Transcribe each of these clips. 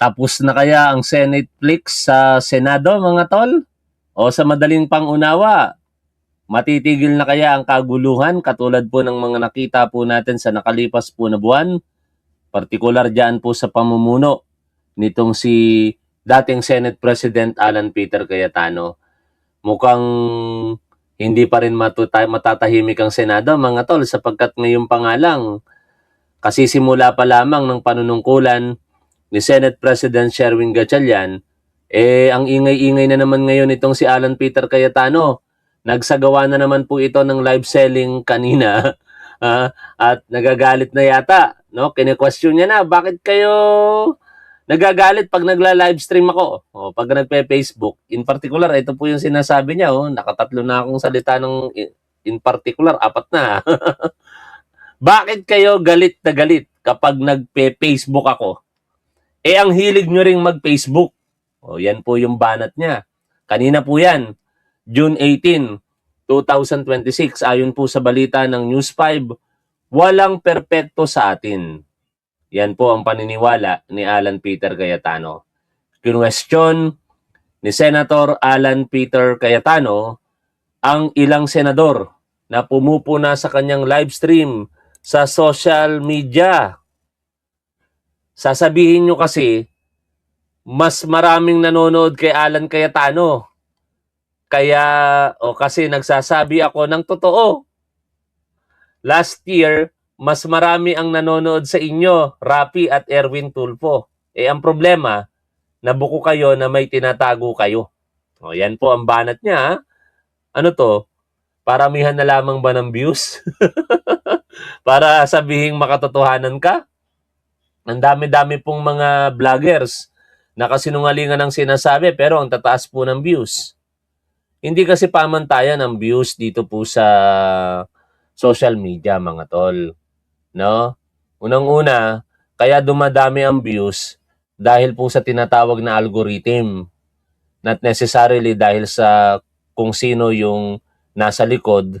Tapos na kaya ang Senate Flix sa Senado, mga tol? O sa madaling pangunawa, matitigil na kaya ang kaguluhan katulad po ng mga nakita po natin sa nakalipas po na buwan? Partikular dyan po sa pamumuno nitong si dating Senate President Alan Peter Cayetano. Mukhang hindi pa rin matatahimik ang Senado, mga tol, sapagkat ngayong pangalang kasisimula pa lamang ng panunungkulan ni Senate President Sherwin Gatchalian, ang ingay-ingay na naman ngayon itong si Alan Peter Cayetano. Nagsagawa na naman po ito ng live selling kanina at nagagalit na yata. No? Kine-question niya na, bakit kayo nagagalit pag nagla-live stream ako? O, pag nagpe-Facebook, in particular, ito po yung sinasabi niya. Nakatatlo na akong salita ng in particular, 4 na. Bakit kayo galit na galit kapag nagpe-Facebook ako? Ang hilig nyo ring mag-Facebook. Yan po yung banat niya. Kanina po yan, June 18, 2026. Ayon po sa balita ng News 5, walang perpekto sa atin. Yan po ang paniniwala ni Alan Peter Cayetano. Kinwestiyon ni Senator Alan Peter Cayetano ang ilang senador na pumupuna sa kanyang live stream sa social media. Sasabihin nyo kasi, mas maraming nanonood kay Alan Cayetano. Kasi nagsasabi ako ng totoo. Last year, mas marami ang nanonood sa inyo, Rapi at Erwin Tulfo. Ang problema, nabuko kayo na may tinatago kayo. Yan po ang banat niya. Ano to? Paramihan na lamang ba ng views? Para sabihing makatotohanan ka? Ang dami-dami pong mga vloggers na kasinungalingan ang sinasabi pero ang tataas po ng views. Hindi kasi pamantayan ang views dito po sa social media, mga tol. No? Unang-una, kaya dumadami ang views dahil po sa tinatawag na algorithm. Not necessarily dahil sa kung sino yung nasa likod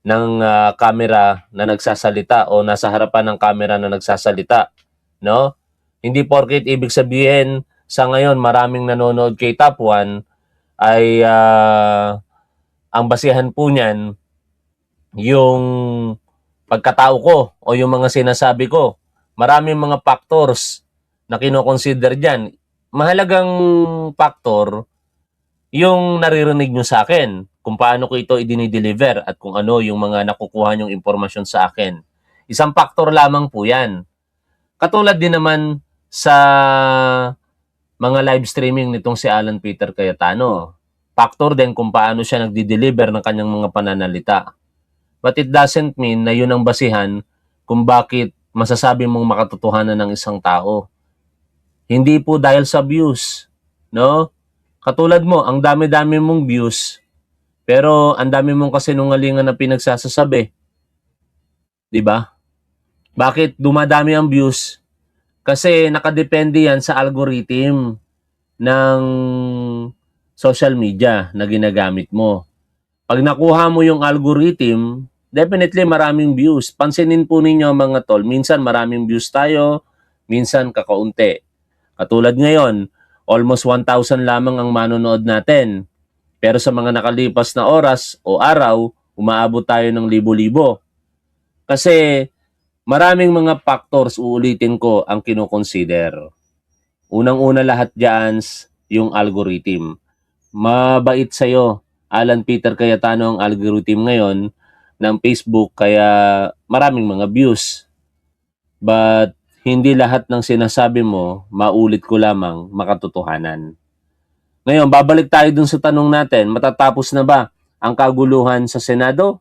ng camera na nagsasalita o nasa harapan ng camera na nagsasalita. No? Hindi porket ibig sabihin sa ngayon maraming nanonood kay Top 1 ay ang basihan po niyan yung pagkatao ko o yung mga sinasabi ko. Maraming mga factors na kinoconsider dyan. Mahalagang factor yung naririnig nyo sa akin, kung paano ko ito i-deliver at kung ano yung mga nakukuha nyong impormasyon sa akin. Isang factor lamang po yan. Katulad din naman sa mga live streaming nitong si Alan Peter Cayetano. Factor din kung paano siya nagdi-deliver ng kanyang mga pananalita. But it doesn't mean na yun ang basihan kung bakit masasabi mong makatotohanan ng isang tao. Hindi po dahil sa views. No? Katulad mo, ang dami-dami mong views, pero ang dami mong kasinungalingan na pinagsasasabi. Diba? Bakit dumadami ang views? Kasi nakadepende yan sa algorithm ng social media na ginagamit mo. Pag nakuha mo yung algorithm, definitely maraming views. Pansinin po ninyo mga tol, minsan maraming views tayo, minsan kakaunti. Katulad ngayon, almost 1,000 lamang ang manonood natin. Pero sa mga nakalipas na oras o araw, umaabot tayo ng libo-libo. Kasi maraming mga factors, uulitin ko, ang kinoconsider. Unang-una lahat dyan, yung algorithm. Mabait sa'yo, Alan Peter Cayetano, ang algorithm ngayon ng Facebook, kaya maraming mga views. But hindi lahat ng sinasabi mo, maulit ko lamang, makatotohanan. Ngayon, babalik tayo dun sa tanong natin, matatapos na ba ang kaguluhan sa Senado?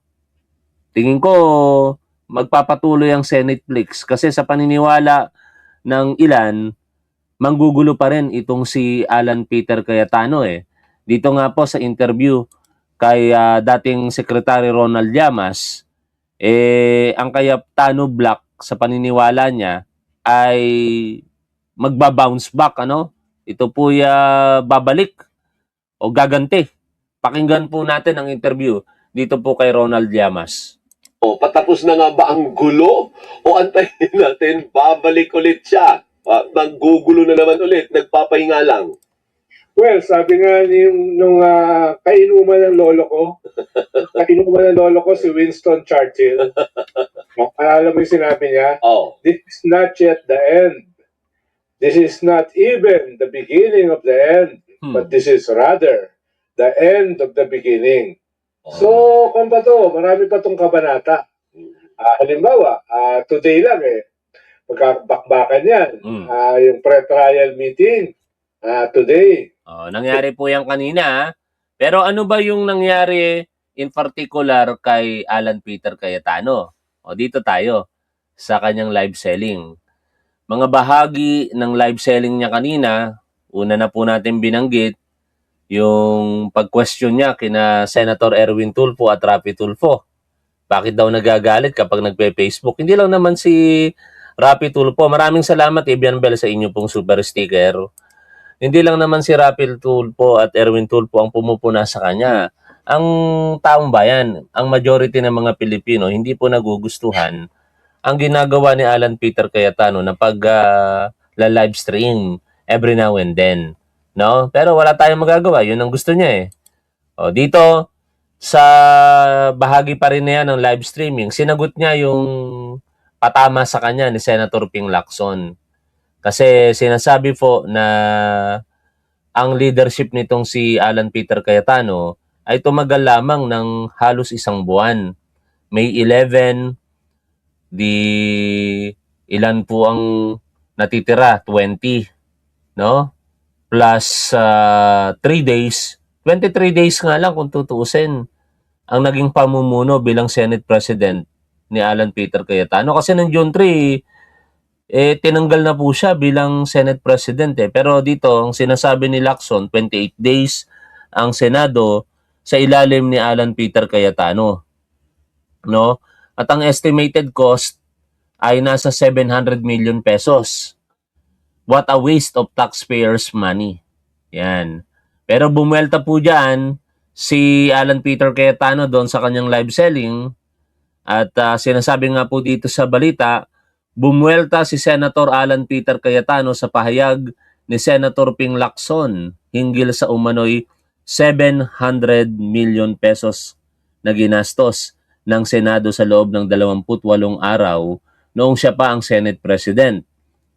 Tingin ko, magpapatuloy ang Senate Flix kasi sa paniniwala ng ilan, manggugulo pa rin itong si Alan Peter Cayetano Dito nga po sa interview kay dating Secretary Ronald Llamas, ang Cayetano Black sa paniniwala niya ay magba-bounce back, Ito po babalik o gaganti. Pakinggan po natin ang interview dito po kay Ronald Llamas. Patapos na nga ba ang gulo? O antayin natin, babalik ulit siya. Naggugulo na naman ulit, nagpapahinga lang. Well, sabi nga nung kainuman ng lolo ko, kainuman ng lolo ko si Winston Churchill. Alam mo yung sinabi niya? Oh. This is not yet the end. This is not even the beginning of the end. But this is rather the end of the beginning. So, kung ba to, marami pa tong kabanata. Halimbawa, today lang magkakabakbakan yan. Yung pre-trial meeting, today. Nangyari po yan kanina. Pero ano ba yung nangyari in particular kay Alan Peter Cayetano? Dito tayo sa kanyang live selling. Mga bahagi ng live selling niya kanina, una na po natin binanggit, yung pag-question niya kina Senator Erwin Tulfo at Rapi Tulfo. Bakit daw nagagalit kapag nagpe-Facebook? Hindi lang naman si Rapi Tulfo. Maraming salamat, Ebian Bell, sa inyo pong super sticker. Hindi lang naman si Rapi Tulfo at Erwin Tulfo ang pumupuna sa kanya. Ang taong bayan, ang majority ng mga Pilipino, hindi po nagugustuhan ang ginagawa ni Alan Peter Cayetano na pag-live stream every now and then. No? Pero wala tayong magagawa. Yun ang gusto niya dito, sa bahagi pa rin na yan ng live streaming, sinagot niya yung patama sa kanya ni Senator Ping Lacson. Kasi sinasabi po na ang leadership nitong si Alan Peter Cayetano ay tumagal lamang ng halos isang buwan. May 11, ilan po ang natitira? 20, no? Plus 3 days, 23 days nga lang kung tutuusin ang naging pamumuno bilang Senate President ni Alan Peter Cayetano. Kasi ng June 3, tinanggal na po siya bilang Senate President. Pero dito, ang sinasabi ni Lacson, 28 days ang Senado sa ilalim ni Alan Peter Cayetano. No? At ang estimated cost ay nasa 700 million pesos. What a waste of taxpayers' money. Yan. Pero bumuelta po dyan si Alan Peter Cayetano doon sa kanyang live selling. At sinasabi nga po dito sa balita, bumuelta si Senator Alan Peter Cayetano sa pahayag ni Senator Ping Lacson hinggil sa umano'y 700 million pesos na ginastos ng Senado sa loob ng 28 araw noong siya pa ang Senate President.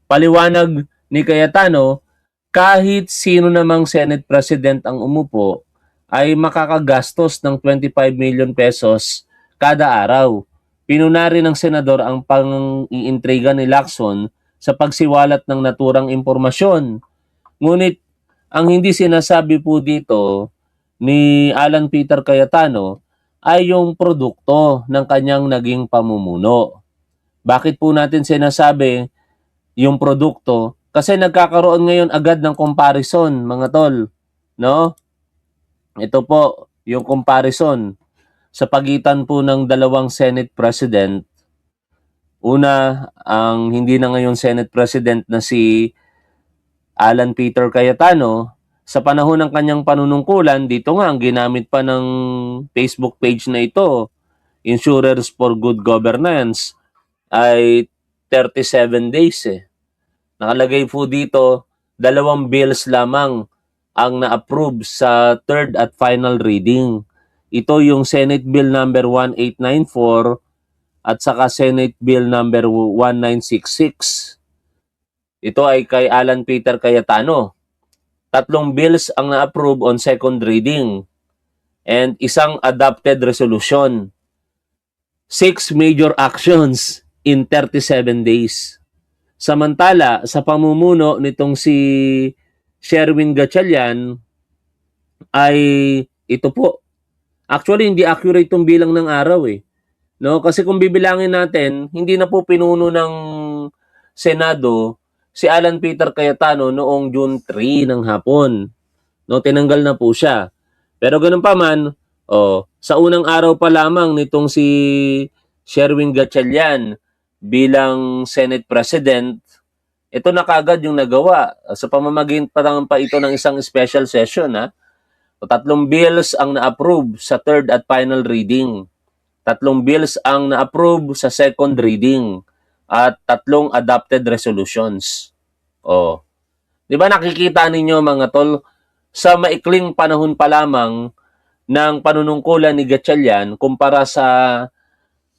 Paliwanag ni Cayetano, kahit sino namang Senate President ang umupo ay makakagastos ng 25 million pesos kada araw. Pinunari ng senador ang pang-iintriga ni Lacson sa pagsiwalat ng naturang impormasyon. Ngunit ang hindi sinasabi po dito ni Alan Peter Cayetano ay yung produkto ng kanyang naging pamumuno. Bakit po natin sinasabi yung produkto? Kasi nagkakaroon ngayon agad ng comparison, mga tol. No? Ito po, yung comparison sa pagitan po ng dalawang Senate President. Una, ang hindi na ngayon Senate President na si Alan Peter Cayetano, sa panahon ng kanyang panunungkulan, dito nga ang ginamit pa ng Facebook page na ito, Insurers for Good Governance, ay 37 days Nakalagay po dito, 2 bills lamang ang na-approve sa third at final reading. Ito yung Senate Bill number 1894 at saka Senate Bill number 1966. Ito ay kay Alan Peter Cayetano. 3 bills ang na-approve on second reading and isang adopted resolution. 6 major actions in 37 days. Samantala, sa pamumuno nitong si Sherwin Gatchalian ay ito po. Actually, hindi accurate itong bilang ng araw No? Kasi kung bibilangin natin, hindi na po pinuno ng Senado si Alan Peter Cayetano noong June 3 ng hapon. No? Tinanggal na po siya. Pero ganun pa man, sa unang araw pa lamang nitong si Sherwin Gatchalian bilang Senate President, ito na kagad yung nagawa sa pamamagitan pa ito ng isang special session. 3 bills ang na-approve sa third at final reading. 3 bills ang na-approve sa second reading at 3 adopted resolutions. Oh. 'Di ba nakikita ninyo mga tol, sa maikling panahon pa lamang ng panunungkulan ni Gatchalian kumpara sa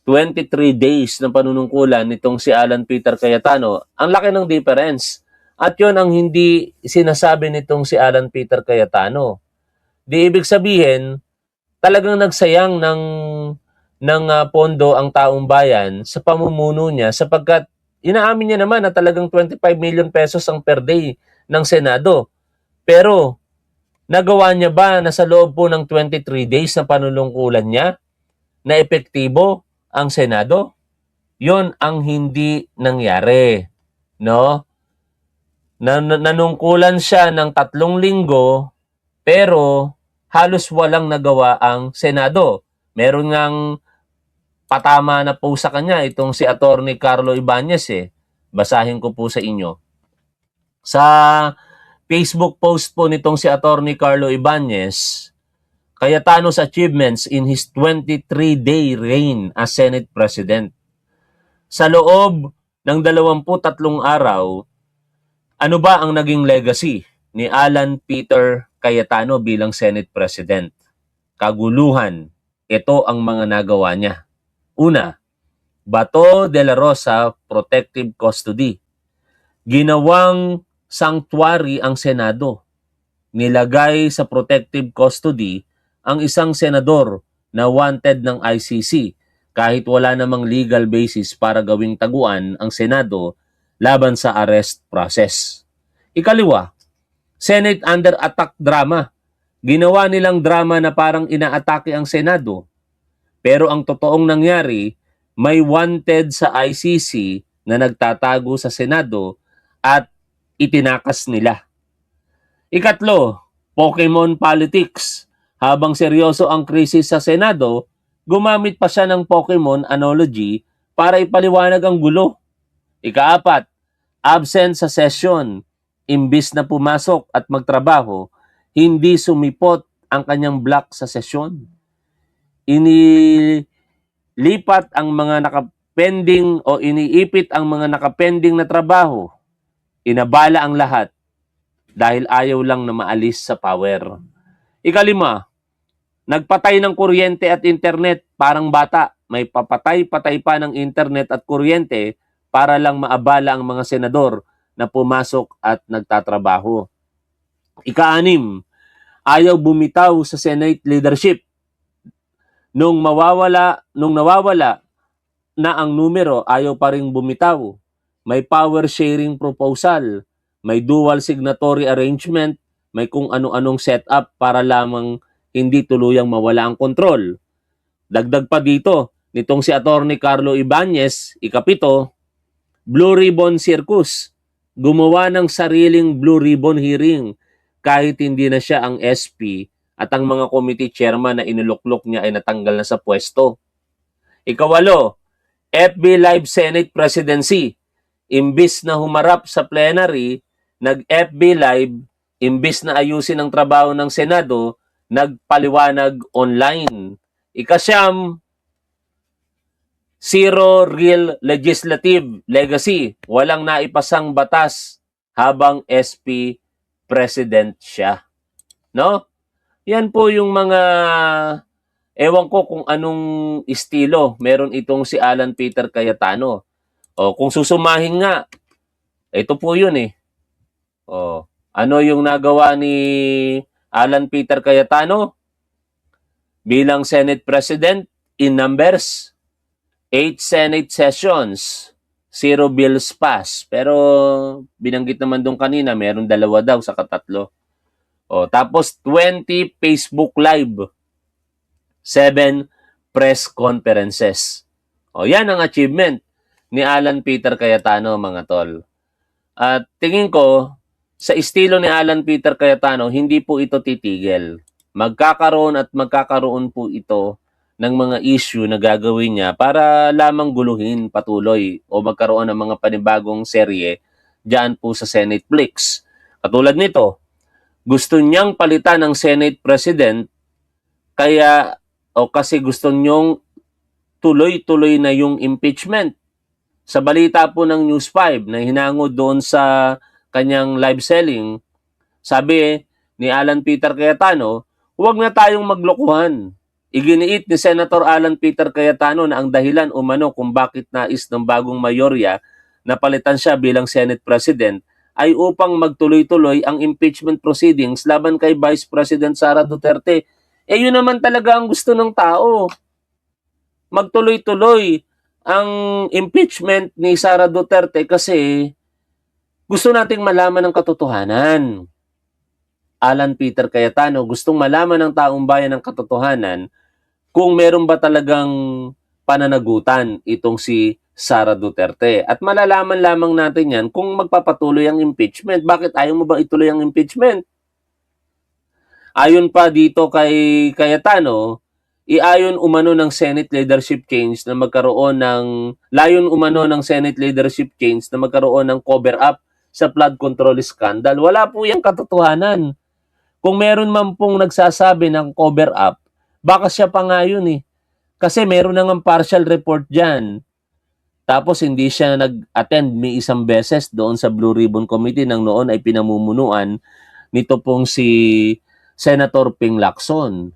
23 days ng panunungkulan nitong si Alan Peter Cayetano, ang laki ng difference. At yun ang hindi sinasabi nitong si Alan Peter Cayetano. Di ibig sabihin, talagang nagsayang ng pondo ang taong bayan sa pamumuno niya sapagkat inaamin niya naman na talagang 25 million pesos ang per day ng Senado. Pero nagawa niya ba na sa loob po ng 23 days na panunungkulan niya na epektibo ang Senado? Yon ang hindi nangyari, no? Nanungkulan siya ng 3 linggo pero halos walang nagawa ang Senado. Meron ngang patama na po sa kanya itong si Attorney Carlo Ibanez eh. Basahin ko po sa inyo. Sa Facebook post po nitong si Attorney Carlo Ibanez, Cayetano's achievements in his 23-day reign as Senate President. Sa loob ng 23 araw, ano ba ang naging legacy ni Alan Peter Cayetano bilang Senate President? Kaguluhan. Ito ang mga nagawa niya. Una, Bato de la Rosa Protective Custody. Ginawang sanctuary ang Senado. Nilagay sa protective custody ang isang senador na wanted ng ICC kahit wala namang legal basis para gawing taguan ang Senado laban sa arrest process. Ikaliwa, Senate under attack drama. Ginawa nilang drama na parang inaatake ang Senado. Pero ang totoong nangyari, may wanted sa ICC na nagtatago sa Senado at itinakas nila. Ikatlo, Pokemon politics. Habang seryoso ang krisis sa Senado, gumamit pa siya ng Pokemon analogy para ipaliwanag ang gulo. Ikaapat, absent sa session. Imbis na pumasok at magtrabaho, hindi sumipot ang kanyang block sa sesyon. Inilipat ang mga nakapending o iniipit ang mga nakapending na trabaho. Inabala ang lahat dahil ayaw lang na maalis sa power. Ikalima, nagpatay ng kuryente at internet parang bata. May papatay-patay pa ng internet at kuryente para lang maabala ang mga senador na pumasok at nagtatrabaho. Ika-6, ayaw bumitaw sa Senate leadership. Nung nawawala na ang numero, ayaw pa ring bumitaw. May power sharing proposal, may dual signatory arrangement, may kung ano-anong setup para lamang hindi tuluyang mawala ang kontrol. Dagdag pa dito, nitong si Attorney Carlo Ibanez, ikapito, Blue Ribbon Circus. Gumawa ng sariling Blue Ribbon hearing kahit hindi na siya ang SP at ang mga committee chairman na iniluklok niya ay natanggal na sa pwesto. Ikawalo, FB Live Senate Presidency. Imbis na humarap sa plenary, nag-FB Live, imbis na ayusin ang trabaho ng Senado, nagpaliwanag online. Ikasyam, zero real legislative legacy. Walang naipasang batas habang SP President siya. No? Yan po yung mga, ewan ko kung anong estilo meron itong si Alan Peter Cayetano. O kung susumahin nga, ito po yun eh. O, ano yung nagawa ni Alan Peter Cayetano bilang Senate President in numbers? 8 Senate sessions, 0 bills passed. Pero binanggit naman doon kanina, meron 2 daw sa katatlo. O, tapos 20 Facebook Live, 7 press conferences. O, yan ang achievement ni Alan Peter Cayetano, mga tol. At tingin ko, sa estilo ni Alan Peter Cayetano, hindi po ito titigil. Magkakaroon po ito ng mga issue na gagawin niya para lamang guluhin patuloy o magkaroon ng mga panibagong serye dyan po sa Senate Flix. Katulad nito, gusto niyang palitan ng Senate President kasi gusto niyong tuloy-tuloy na yung impeachment. Sa balita po ng News 5 na hinangod doon sa kanyang live selling, sabi ni Alan Peter Cayetano, huwag na tayong maglokohan. Iginiit ni Senator Alan Peter Cayetano na ang dahilan umano kung bakit nais ng bagong mayorya na palitan siya bilang Senate President ay upang magtuloy-tuloy ang impeachment proceedings laban kay Vice President Sara Duterte. Yun naman talaga ang gusto ng tao. Magtuloy-tuloy ang impeachment ni Sara Duterte kasi gusto nating malaman ang katotohanan. Alan Peter Cayetano, gustong malaman ng taong bayan ang katotohanan kung meron ba talagang pananagutan itong si Sara Duterte. At malalaman lamang natin yan kung magpapatuloy ang impeachment. Bakit ayaw mo ba ituloy ang impeachment? Ayon pa dito kay Cayetano, iayon umano ng Senate leadership change na magkaroon ng layon umano ng Senate leadership change na magkaroon ng cover up sa flood control scandal. Wala po yung katotohanan. Kung meron man pong nagsasabi ng cover up, baka siya pa nga yun eh. Kasi meron na ng partial report dyan. Tapos hindi siya nag-attend may isang beses doon sa Blue Ribbon Committee nang noon ay pinamumunuan nito pong si Senator Ping Lacson.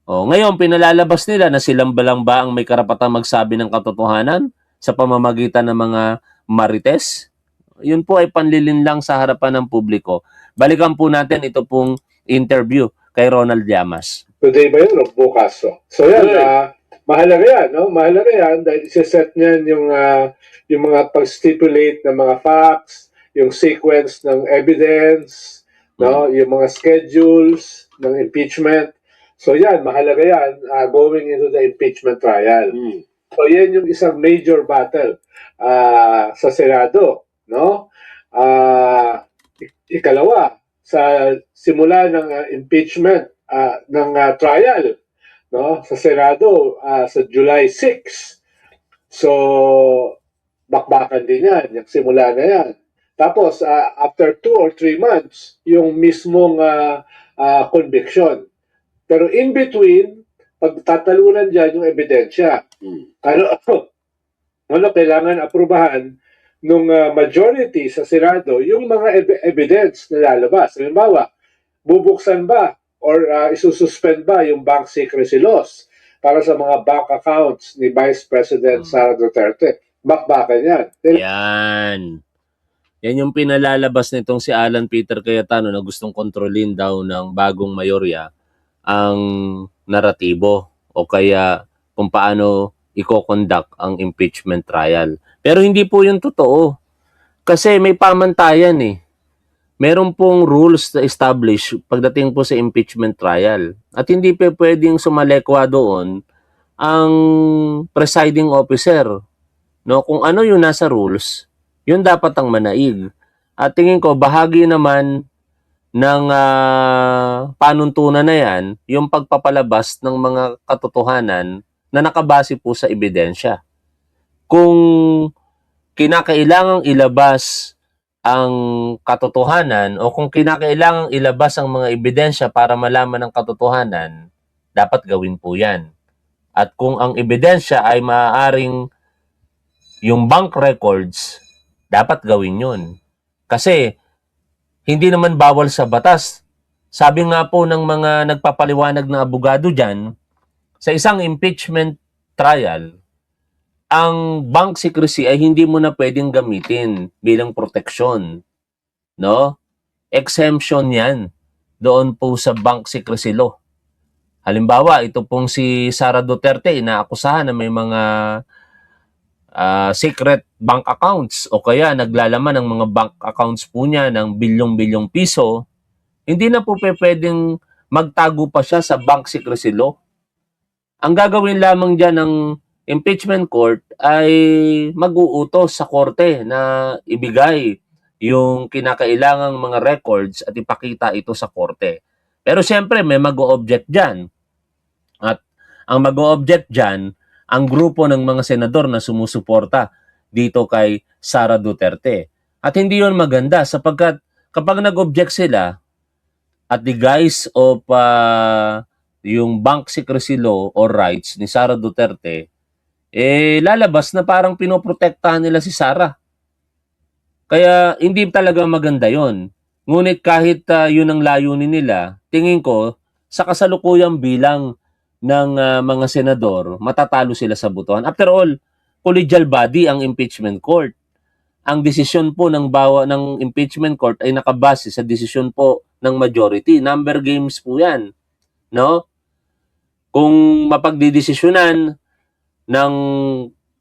Ngayon, pinalalabas nila na silang ba ang may karapatang magsabi ng katotohanan sa pamamagitan ng mga marites. Yun po ay panlilin lang sa harapan ng publiko. Balikan po natin ito pong interview kay Ronald Llamas. Today ba yun o bukas? So yan, mahalaga yan, no? Mahalaga yan dahil isa-set niyan yung mga pag-stipulate ng mga facts, yung sequence ng evidence, no? Yung mga schedules ng impeachment. So yan, mahalaga yan going into the impeachment trial. So yan yung isang major battle sa Senado, no? Ikalawa, sa simula ng impeachment ng trial, no, sa Senado sa July 6. So bakbakan din yan, yung simula na yan. Tapos after 2 or 3 months yung mismong conviction. Pero in between, pagtatalunan dyan yung ebidensya. Ano kailangan aprubahan nung majority sa Senado yung mga evidence na lalabas. Halimbawa, bubuksan ba or isususpend ba yung bank secrecy laws para sa mga bank accounts ni Vice President Sara Duterte? Bakbakan yan. Yan yung pinalalabas nitong si Alan Peter Cayetano na gustong kontrolin daw ng bagong mayorya ang naratibo o kaya kung paano i-conduct ang impeachment trial. Pero hindi po yun totoo. Kasi may pamantayan eh. Meron pong rules na establish pagdating po sa impeachment trial. At hindi pa pwedeng sumalekwa doon ang presiding officer. No? Kung ano yung nasa rules, yun dapat ang manaig. At tingin ko, bahagi naman ng panuntunan na yan, yung pagpapalabas ng mga katotohanan na nakabase po sa ebidensya. Kung kinakailangang ilabas ang katotohanan o kung kinakailangang ilabas ang mga ebidensya para malaman ang katotohanan, dapat gawin po yan. At kung ang ebidensya ay maaaring yung bank records, dapat gawin yun. Kasi hindi naman bawal sa batas. Sabi nga po ng mga nagpapaliwanag na abogado dyan, sa isang impeachment trial, ang bank secrecy ay hindi mo na pwedeng gamitin bilang proteksyon. No? Exemption yan doon po sa bank secrecy law. Halimbawa, ito pong si Sara Duterte, inaakusahan na may mga secret bank accounts o kaya naglalaman ng mga bank accounts po niya ng bilyong-bilyong piso, hindi na po pwedeng magtago pa siya sa bank secrecy law. Ang gagawin lamang dyan ng impeachment court ay mag-uutos sa korte na ibigay yung kinakailangang mga records at ipakita ito sa korte. Pero siyempre may mag-o-object dyan. At ang mag-o-object dyan, ang grupo ng mga senador na sumusuporta dito kay Sara Duterte. At hindi yun maganda sapagkat kapag nag-object sila at the guise of yung bank secrecy law or rights ni Sara Duterte, lalabas na parang pinoprotektahan nila si Sara. Kaya hindi talaga maganda yon. Ngunit kahit yun ang layunin nila, tingin ko sa kasalukuyang bilang ng mga senador, matatalo sila sa botohan. After all, collegial body ang impeachment court. Ang desisyon po ng impeachment court ay nakabase sa desisyon po ng majority. Number games po 'yan, no? Kung mapagdidesisyonan ng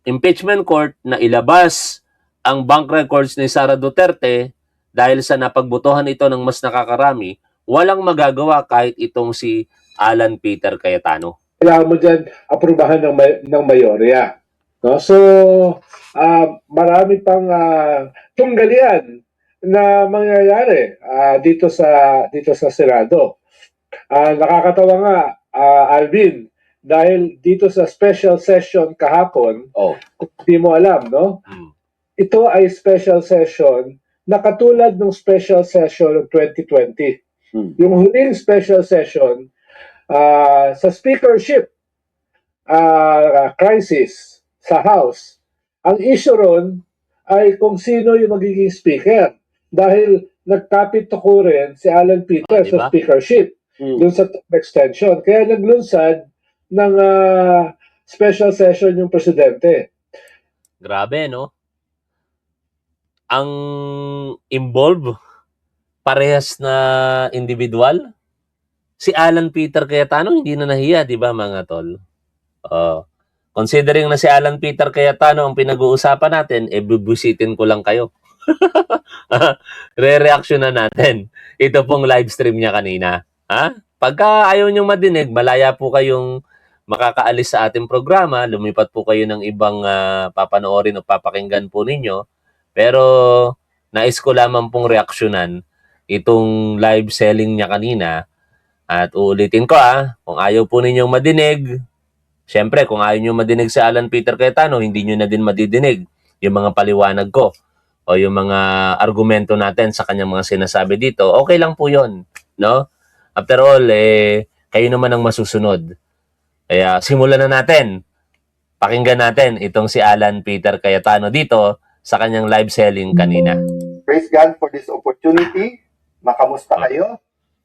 impeachment court na ilabas ang bank records ni Sara Duterte dahil sa napagbotohan ito ng mas nakakarami, walang magagawa kahit itong si Alan Peter Cayetano. Kailangan mo dyan aprubahan ng mayorya. No? So, marami pang tunggalian na mangyayari dito sa Senado. Nakakatawa nga, Alvin, dahil dito sa special session kahapon, Oh. kung di mo alam, no? Ito ay special session na katulad ng special session ng 2020. Yung huling special session sa speakership crisis sa House, ang issue ron ay kung sino yung magiging speaker. Dahil nagkapit-tuko rin si Alan Peter Diba? sa speakership dun sa term extension. Kaya naglunsad ng special session yung presidente. Grabe, no? Ang involved, parehas na individual. Si Alan Peter Cayetano, hindi na nahiya, di ba mga tol? Considering na si Alan Peter Cayetano ang pinag-uusapan natin, bubusitin ko lang kayo. Re-reaction na natin. Ito pong live stream niya kanina. Ha? Pagka ayaw niyong madinig, malaya po kayong makakaalis sa ating programa, lumipat po kayo ng ibang papanoorin o papakinggan po ninyo. Pero nais ko lamang pong reaksyonan itong live selling niya kanina. At uulitin ko kung ayaw po ninyong madinig, syempre kung ayaw nyo madinig si Alan Peter Cayetano, hindi nyo na din madidinig yung mga paliwanag ko o yung mga argumento natin sa kanyang mga sinasabi dito. Okay lang po yun, no? After all, kayo naman ang masusunod. Kaya simulan na natin. Pakinggan natin itong si Alan Peter Cayetano dito sa kanyang live selling kanina. Praise God for this opportunity. Makamusta kayo?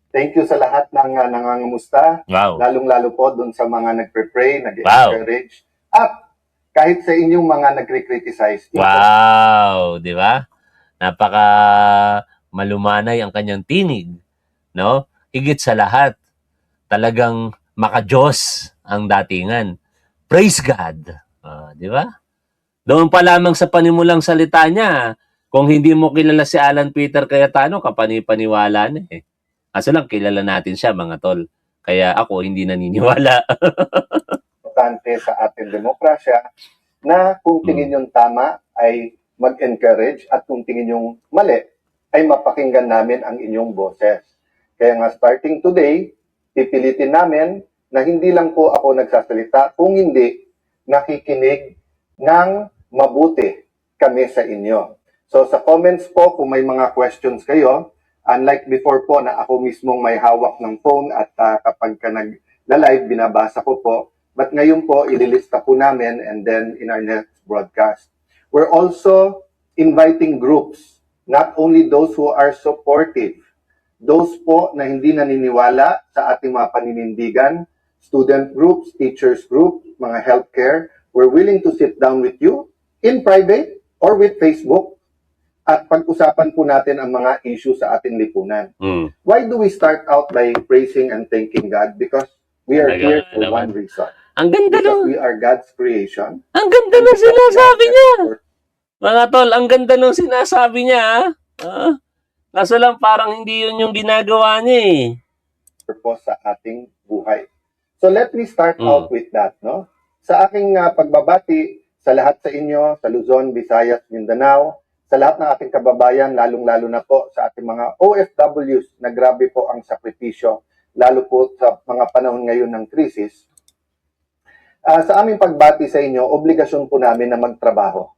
Thank you sa lahat ng nangangamusta. Wow. Lalong-lalo po dun sa mga nagpe-pray, nag-encourage. At kahit sa inyong mga nagre-criticize. Wow, di ba? Napaka malumanay ang kanyang tinig, no? Higit sa lahat, talagang maka-Diyos ang datingan. Praise God. Di ba? Doon pa lamang sa panimulang salita niya, kung hindi mo kilala si Alan Peter Cayetano, kapani-paniwala na eh. Kaso lang, kilala natin siya, mga tol. Kaya ako, hindi naniniwala. Importante sa ating demokrasya na kung tingin yung tama ay mag-encourage at kung tingin yung mali ay mapakinggan namin ang inyong boses. Kaya nga starting today, pipilitin namin na hindi lang po ako nagsasalita, kung hindi, nakikinig ng mabuti kami sa inyo. So sa comments po, kung may mga questions kayo, unlike before po na ako mismong may hawak ng phone at kapag ka nag-live, binabasa ko po. But ngayon po, ililista po namin and then in our next broadcast. We're also inviting groups, not only those who are supportive, those po na hindi naniniwala sa ating mga paninindigan, student groups, teachers group, mga healthcare. We're willing to sit down with you in private or with Facebook at pag-usapan po natin ang mga issue sa ating lipunan. Why do we start out by praising and thanking God? Because we are here for one reason. Ang ganda Because nun. we are God's creation. Ang ganda nung sinasabi niya. Mga tol, ang ganda nung sinasabi niya. Kaso lang parang hindi yun yung ginagawa niya eh. Purpose sa ating buhay. So let me start out with that, no? Sa aking pagbabati sa lahat sa inyo, sa Luzon, Visayas, Mindanao, sa lahat ng ating kababayan, lalong-lalo na po sa ating mga OFWs na grabe po ang sakripisyo, lalo po sa mga panahon ngayon ng krisis. Sa aming pagbati sa inyo, obligasyon po namin na magtrabaho.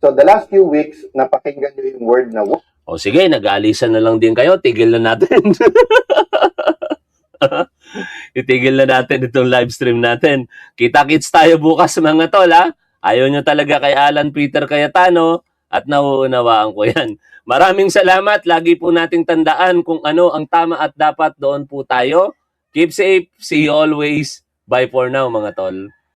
So the last few weeks, napakinggan nyo yung word na work. O sige, nag-aalisan na lang din kayo. Tigil na natin. Itigil na natin itong live stream natin. Kita-kits tayo bukas mga tol ha. Ayaw nyo talaga kay Alan Peter Cayetano. At nauunawaan ko yan. Maraming salamat. Lagi po nating tandaan kung ano ang tama at dapat, doon po tayo. Keep safe. See you always. Bye for now, mga tol.